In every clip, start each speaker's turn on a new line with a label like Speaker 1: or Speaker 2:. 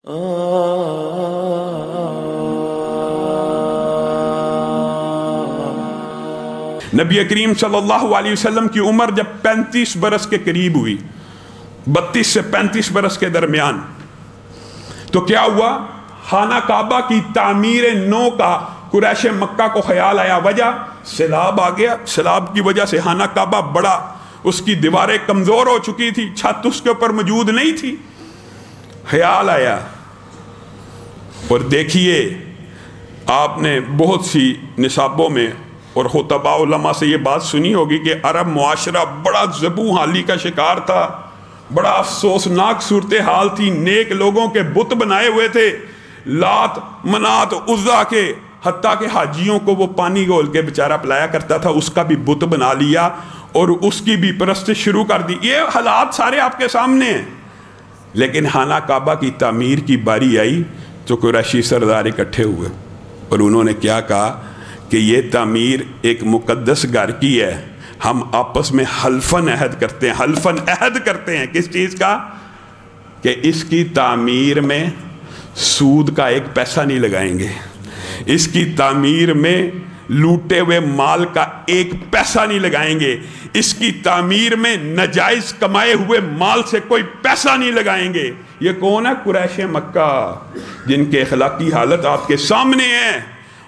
Speaker 1: نبی کریم صلی اللہ علیہ وسلم کی عمر جب 35 برس کے قریب ہوئی، 32 سے 35 برس کے درمیان، تو کیا ہوا؟ خانہ کعبہ کی تعمیر نو کا قریش مکہ کو خیال آیا۔ وجہ سیلاب آ گیا، سیلاب کی وجہ سے خانہ کعبہ بڑا، اس کی دیواریں کمزور ہو چکی تھی، چھت اس کے اوپر موجود نہیں تھی۔ خیال آیا، اور دیکھیے آپ نے بہت سی نصابوں میں اور خطباء علماء سے یہ بات سنی ہوگی کہ عرب معاشرہ بڑا ذبح حالی کا شکار تھا، بڑا افسوسناک صورتحال تھی۔ نیک لوگوں کے بت بنائے ہوئے تھے، لات منات عزا کے، حتیٰ کہ حاجیوں کو وہ پانی گھول کے بیچارہ پلایا کرتا تھا، اس کا بھی بت بنا لیا اور اس کی بھی پرستش شروع کر دی۔ یہ حالات سارے آپ کے سامنے ہیں۔ لیکن خانہ کعبہ کی تعمیر کی باری آئی تو قریشی سردار اکٹھے ہوئے، اور انہوں نے کیا کہا کہ یہ تعمیر ایک مقدس گھر کی ہے، ہم آپس میں حلفاً عہد کرتے ہیں۔ حلفاً عہد کرتے ہیں کس چیز کا؟ کہ اس کی تعمیر میں سود کا ایک پیسہ نہیں لگائیں گے، اس کی تعمیر میں لوٹے ہوئے مال کا ایک پیسہ نہیں لگائیں گے، اس کی تعمیر میں ناجائز کمائے ہوئے مال سے کوئی پیسہ نہیں لگائیں گے۔ یہ کون ہے؟ قریش مکہ، جن کے اخلاقی حالت آپ کے سامنے ہیں۔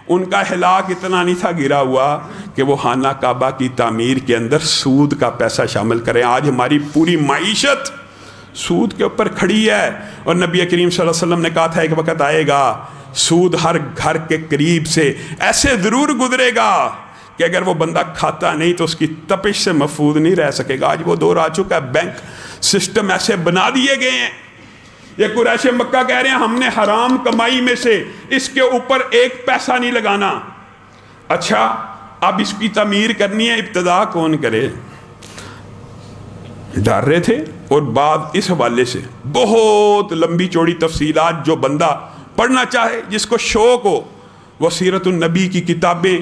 Speaker 1: ان کا اخلاق اتنا نہیں تھا گرا ہوا کہ وہ خانہ کعبہ کی تعمیر کے اندر سود کا پیسہ شامل کریں۔ آج ہماری پوری معیشت سود کے اوپر کھڑی ہے، اور نبی کریم صلی اللہ علیہ وسلم نے کہا تھا ایک وقت آئے گا سود ہر گھر کے قریب سے ایسے ضرور گزرے گا کہ اگر وہ بندہ کھاتا نہیں تو اس کی تپش سے محفوظ نہیں رہ سکے گا۔ آج وہ دور آ چکا ہے، بینک سسٹم ایسے بنا دیے گئے ہیں۔ یہ قریش مکہ کہہ رہے ہیں ہم نے حرام کمائی میں سے اس کے اوپر ایک پیسہ نہیں لگانا۔ اچھا، اب اس کی تعمیر کرنی ہے، ابتدا کون کرے؟ ڈر رہے تھے۔ اور بعد اس حوالے سے بہت لمبی چوڑی تفصیلات، جو بندہ پڑھنا چاہے، جس کو شوق ہو، وہ سیرت النبی کی کتابیں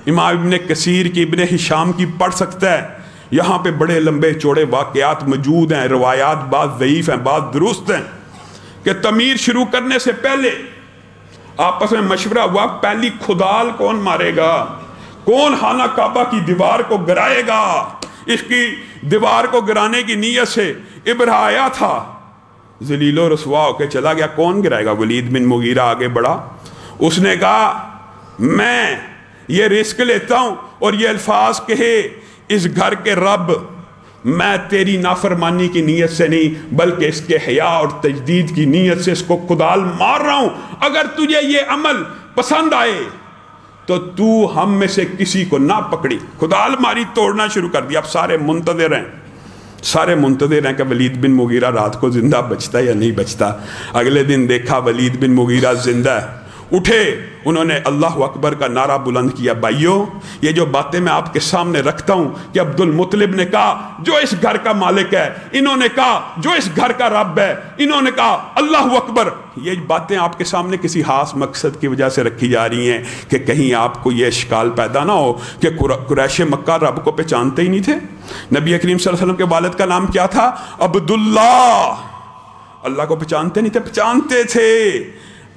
Speaker 1: امام ابن کثیر کی، ابن ہشام کی پڑھ سکتا ہے۔ یہاں پہ بڑے لمبے چوڑے واقعات موجود ہیں، روایات بعض ضعیف ہیں بعض درست ہیں، کہ تعمیر شروع کرنے سے پہلے آپس میں مشورہ ہوا پہلی کھدال کون مارے گا، کون خانہ کعبہ کی دیوار کو گرائے گا۔ اس کی دیوار کو گرانے کی نیت سے ابراہ آیا تھا، ذلیل و رسوا ہو کے چلا گیا۔ کون گرائے گا؟ ولید بن مغیرہ آگے بڑھا، اس نے کہا میں یہ رسک لیتا ہوں اور یہ الفاظ کہے اس گھر کے رب، میں تیری نافرمانی کی نیت سے نہیں بلکہ اس کے حیا اور تجدید کی نیت سے اس کو کدال مار رہا ہوں۔ اگر تجھے یہ عمل پسند آئے تو تو ہم میں سے کسی کو نہ پکڑی۔ کدال ماری، توڑنا شروع کر دیا۔ اب سارے منتظر ہیں، سارے منتظر ہیں کہ ولید بن مغیرہ رات کو زندہ بچتا یا نہیں بچتا۔ اگلے دن دیکھا ولید بن مغیرہ زندہ ہے۔ اٹھے، انہوں نے اللہ اکبر کا نعرہ بلند کیا۔ بھائیو، یہ جو باتیں میں آپ کے سامنے رکھتا ہوں کہ عبد المطلب نے کہا جو اس گھر کا مالک ہے، انہوں نے کہا جو اس گھر کا رب ہے، انہوں نے کہا اللہ اکبر، یہ باتیں آپ کے سامنے کسی خاص مقصد کی وجہ سے رکھی جا رہی ہیں کہ کہیں آپ کو یہ اشکال پیدا نہ ہو کہ قریش مکہ رب کو پہچانتے ہی نہیں تھے۔ نبی کریم صلی اللہ علیہ وسلم کے والد کا نام کیا تھا؟ عبداللہ۔ اللہ کو پہچانتے نہیں تھے؟ پہچانتے تھے۔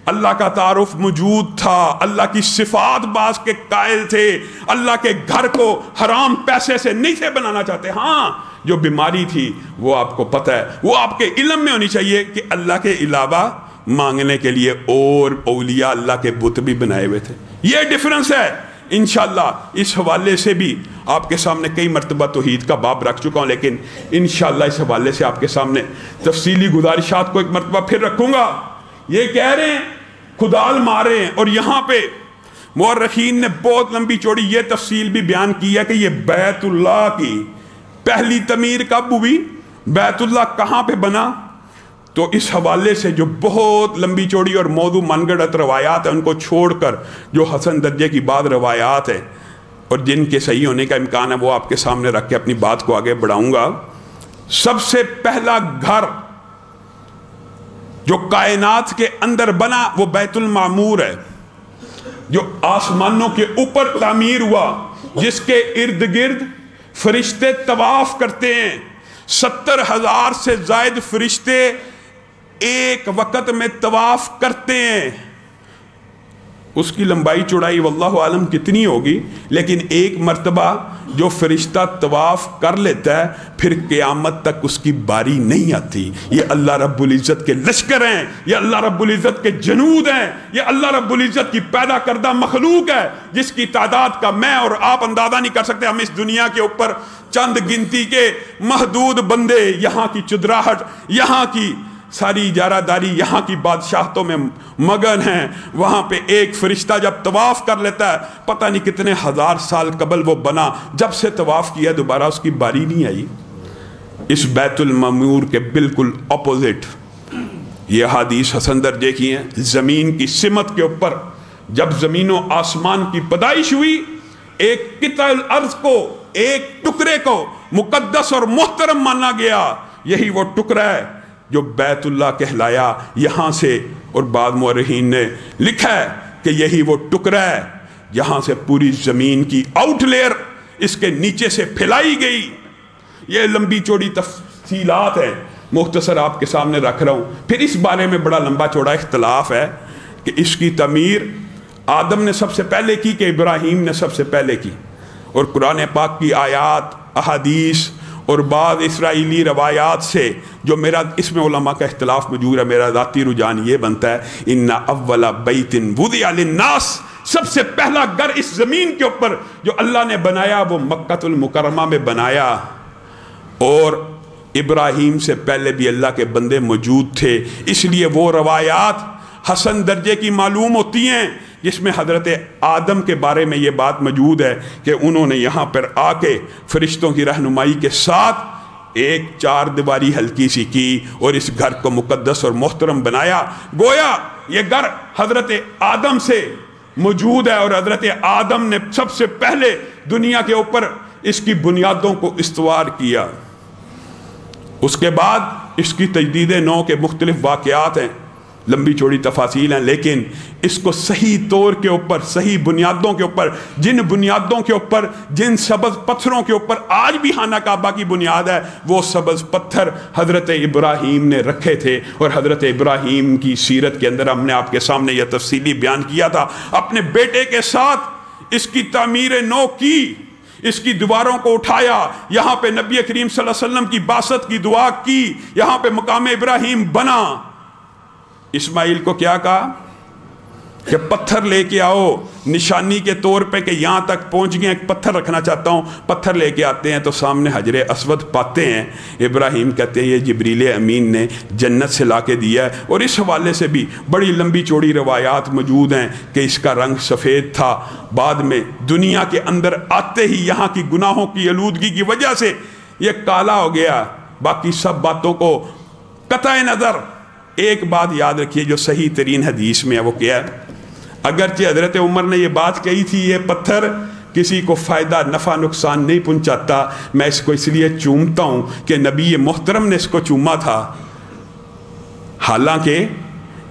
Speaker 1: اللہ کا تعارف موجود تھا، اللہ کی صفات باز کے قائل تھے، اللہ کے گھر کو حرام پیسے سے نہیں تھے بنانا چاہتے۔ ہاں، جو بیماری تھی وہ آپ کو پتہ ہے، وہ آپ کے علم میں ہونی چاہیے کہ اللہ کے علاوہ مانگنے کے لیے اور اولیاء اللہ کے بت بھی بنائے ہوئے تھے۔ یہ ڈیفرنس ہے۔ انشاءاللہ اس حوالے سے بھی آپ کے سامنے کئی مرتبہ توحید کا باب رکھ چکا ہوں، لیکن انشاءاللہ اس حوالے سے آپ کے سامنے تفصیلی گزارشات کو ایک مرتبہ پھر رکھوں گا۔ یہ کہہ رہے ہیں کھدال مارے ہیں، اور یہاں پہ مورخین نے بہت لمبی چوڑی یہ تفصیل بھی بیان کی ہے کہ یہ بیت اللہ کی پہلی تعمیر کب ہوئی، بیت اللہ کہاں پہ بنا۔ تو اس حوالے سے جو بہت لمبی چوڑی اور موضوع من گڑت روایات ہیں، ان کو چھوڑ کر جو حسن درجے کی بعض روایات ہیں اور جن کے صحیح ہونے کا امکان ہے، وہ آپ کے سامنے رکھ کے اپنی بات کو آگے بڑھاؤں گا۔ سب سے پہلا گھر جو کائنات کے اندر بنا وہ بیت المعمور ہے، جو آسمانوں کے اوپر تعمیر ہوا، جس کے ارد گرد فرشتے طواف کرتے ہیں۔ 70,000 سے زائد فرشتے ایک وقت میں طواف کرتے ہیں، اس کی لمبائی چوڑائی واللہ عالم کتنی ہوگی، لیکن ایک مرتبہ جو فرشتہ طواف کر لیتا ہے پھر قیامت تک اس کی باری نہیں آتی۔ یہ اللہ رب العزت کے لشکر ہیں، یہ اللہ رب العزت کے جنود ہیں، یہ اللہ رب العزت کی پیدا کردہ مخلوق ہے جس کی تعداد کا میں اور آپ اندازہ نہیں کر سکتے۔ ہم اس دنیا کے اوپر چند گنتی کے محدود بندے، یہاں کی چدراہٹ، یہاں کی ساری اجارہ داری، یہاں کی بادشاہتوں میں مگن ہیں۔ وہاں پہ ایک فرشتہ جب طواف کر لیتا ہے، پتہ نہیں کتنے ہزار سال قبل وہ بنا، جب سے طواف کیا دوبارہ اس کی باری نہیں آئی۔ اس بیت المعمور کے بالکل اپوزٹ یہ حدیث حسن درجے کی ہیں۔ زمین کی سمت کے اوپر جب زمین و آسمان کی پیدائش ہوئی، ایک قطع الارض کو، ایک ٹکڑے کو مقدس اور محترم مانا گیا۔ یہی وہ ٹکڑا ہے جو بیت اللہ کہلایا یہاں سے، اور بعض مورخین نے لکھا ہے کہ یہی وہ ٹکڑا ہے جہاں سے پوری زمین کی آؤٹ لیئر اس کے نیچے سے پھیلائی گئی۔ یہ لمبی چوڑی تفصیلات ہیں، مختصر آپ کے سامنے رکھ رہا ہوں۔ پھر اس بارے میں بڑا لمبا چوڑا اختلاف ہے کہ اس کی تعمیر آدم نے سب سے پہلے کی کہ ابراہیم نے سب سے پہلے کی، اور قرآن پاک کی آیات، احادیث اور بعض اسرائیلی روایات سے جو میرا اس میں علماء کا اختلاف موجود ہے، میرا ذاتی رجحان یہ بنتا ہے ان اول بیت وضع للناس، سب سے پہلا گھر اس زمین کے اوپر جو اللہ نے بنایا وہ مکہ المکرمہ میں بنایا، اور ابراہیم سے پہلے بھی اللہ کے بندے موجود تھے، اس لیے وہ روایات حسن درجے کی معلوم ہوتی ہیں جس میں حضرت آدم کے بارے میں یہ بات موجود ہے کہ انہوں نے یہاں پر آ کے فرشتوں کی رہنمائی کے ساتھ ایک چار دیواری ہلکی سی کی اور اس گھر کو مقدس اور محترم بنایا۔ گویا یہ گھر حضرت آدم سے موجود ہے، اور حضرت آدم نے سب سے پہلے دنیا کے اوپر اس کی بنیادوں کو استوار کیا۔ اس کے بعد اس کی تجدید نو کے مختلف واقعات ہیں، لمبی چوڑی تفاصیل ہیں، لیکن اس کو صحیح طور کے اوپر، صحیح بنیادوں کے اوپر، جن بنیادوں کے اوپر، جن سبز پتھروں کے اوپر آج بھی خانہ کعبہ کی بنیاد ہے، وہ سبز پتھر حضرت ابراہیم نے رکھے تھے۔ اور حضرت ابراہیم کی سیرت کے اندر ہم نے آپ کے سامنے یہ تفصیلی بیان کیا تھا، اپنے بیٹے کے ساتھ اس کی تعمیر نو کی، اس کی دیواروں کو اٹھایا، یہاں پہ نبی کریم صلی اللہ علیہ وسلم کی بعثت کی دعا کی، یہاں پہ مقام ابراہیم بنا۔ اسماعیل کو کیا کہا کہ پتھر لے کے آؤ نشانی کے طور پہ کہ یہاں تک پہنچ گئے، ایک پتھر رکھنا چاہتا ہوں۔ پتھر لے کے آتے ہیں تو سامنے حجر اسود پاتے ہیں، ابراہیم کہتے ہیں یہ جبریل امین نے جنت سے لا کے دیا ہے، اور اس حوالے سے بھی بڑی لمبی چوڑی روایات موجود ہیں کہ اس کا رنگ سفید تھا، بعد میں دنیا کے اندر آتے ہی یہاں کی گناہوں کی آلودگی کی وجہ سے یہ کالا ہو گیا۔ باقی سب باتوں کو قطع نظر ایک بات یاد رکھیے جو صحیح ترین حدیث میں ہے، وہ کیا ہے؟ اگرچہ حضرت عمر نے یہ بات کہی تھی یہ پتھر کسی کو فائدہ نفع نقصان نہیں پہنچاتا، میں اس کو اس لیے چومتا ہوں کہ نبی محترم نے اس کو چوما تھا، حالانکہ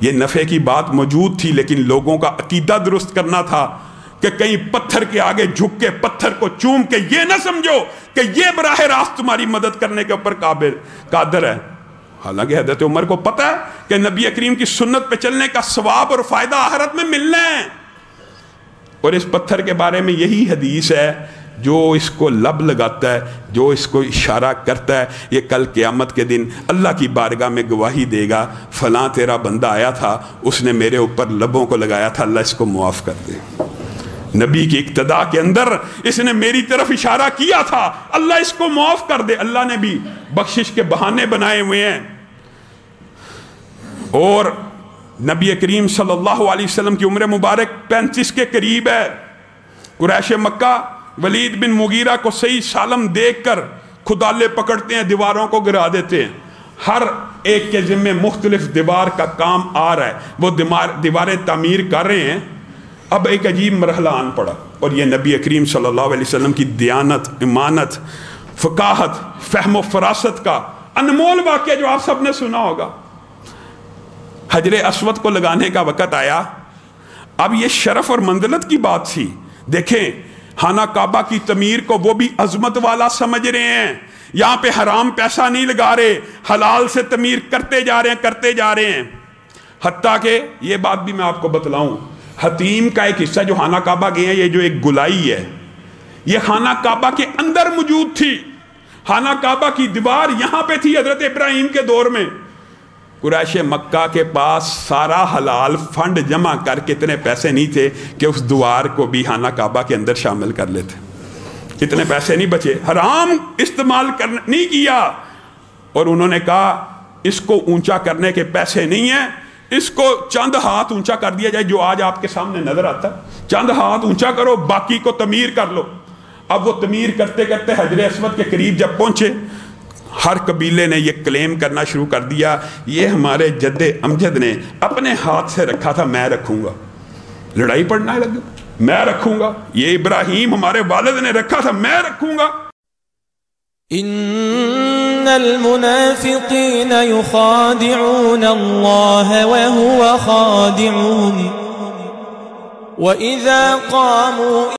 Speaker 1: یہ نفع کی بات موجود تھی، لیکن لوگوں کا عقیدہ درست کرنا تھا کہ کہیں پتھر کے آگے جھک کے پتھر کو چوم کے یہ نہ سمجھو کہ یہ براہ راست تمہاری مدد کرنے کے اوپر قادر ہے۔ حالانکہ حضرت عمر کو پتہ ہے کہ نبی کریم کی سنت پہ چلنے کا ثواب اور فائدہ آخرت میں ملنا ہے، اور اس پتھر کے بارے میں یہی حدیث ہے جو اس کو لب لگاتا ہے، جو اس کو اشارہ کرتا ہے، یہ کل قیامت کے دن اللہ کی بارگاہ میں گواہی دے گا، فلاں تیرا بندہ آیا تھا، اس نے میرے اوپر لبوں کو لگایا تھا، اللہ اس کو معاف کر دے۔ نبی کی اقتداء کے اندر اس نے میری طرف اشارہ کیا تھا، اللہ اس کو معاف کر دے۔ اللہ نے بھی بخشش کے بہانے بنائے ہوئے ہیں، اور نبی کریم صلی اللہ علیہ وسلم کی عمر مبارک 35 کے قریب ہے۔ قریش مکہ ولید بن مغیرہ کو صحیح سالم دیکھ کر خدالے پکڑتے ہیں، دیواروں کو گرا دیتے ہیں، ہر ایک کے ذمے مختلف دیوار کا کام آ رہا ہے، وہ دیواریں تعمیر کر رہے ہیں۔ اب ایک عجیب مرحلہ آن پڑا، اور یہ نبی کریم صلی اللہ علیہ وسلم کی دیانت، امانت، فقاہت، فہم و فراست کا انمول واقعہ جو آپ سب نے سنا ہوگا۔ حجر اسود کو لگانے کا وقت آیا، اب یہ شرف اور منزلت کی بات تھی۔ دیکھیں خانہ کعبہ کی تعمیر کو وہ بھی عظمت والا سمجھ رہے ہیں، یہاں پہ حرام پیسہ نہیں لگا رہے، حلال سے تعمیر کرتے جا رہے ہیں حتیٰ کہ یہ بات بھی میں آپ کو بتلاؤں، حتیم کا ایک حصہ جو خانہ کعبہ گئے ہیں، یہ جو ایک گلائی ہے، یہ خانہ کعبہ کے اندر موجود تھی۔ خانہ کعبہ کی دیوار یہاں پہ تھی حضرت ابراہیم کے دور میں۔ قریش مکہ کے پاس سارا حلال فنڈ جمع کر کے اتنے پیسے نہیں تھے کہ اس دیوار کو بھی خانہ کعبہ کے اندر شامل کر لیتے، اتنے پیسے نہیں بچے، حرام استعمال نہیں کیا۔ اور انہوں نے کہا اس کو اونچا کرنے کے پیسے نہیں ہیں، اس کو چند ہاتھ اونچا کر دیا جائے، جو آج آپ کے سامنے نظر آتا ہے، چند ہاتھ اونچا کرو، باقی کو تعمیر کر لو۔ اب وہ تعمیر کرتے کرتے حجر اسود کے قریب جب پہنچے، ہر قبیلے نے یہ کلیم کرنا شروع کر دیا، یہ ہمارے جد امجد نے اپنے ہاتھ سے رکھا تھا، میں رکھوں گا۔ لڑائی پڑنا لگا، میں رکھوں گا، یہ ابراہیم ہمارے والد نے رکھا تھا، میں رکھوں گا۔
Speaker 2: ان المنافقین یخادعون اللہ وهو خادعهم وَإِذَا قَامُوا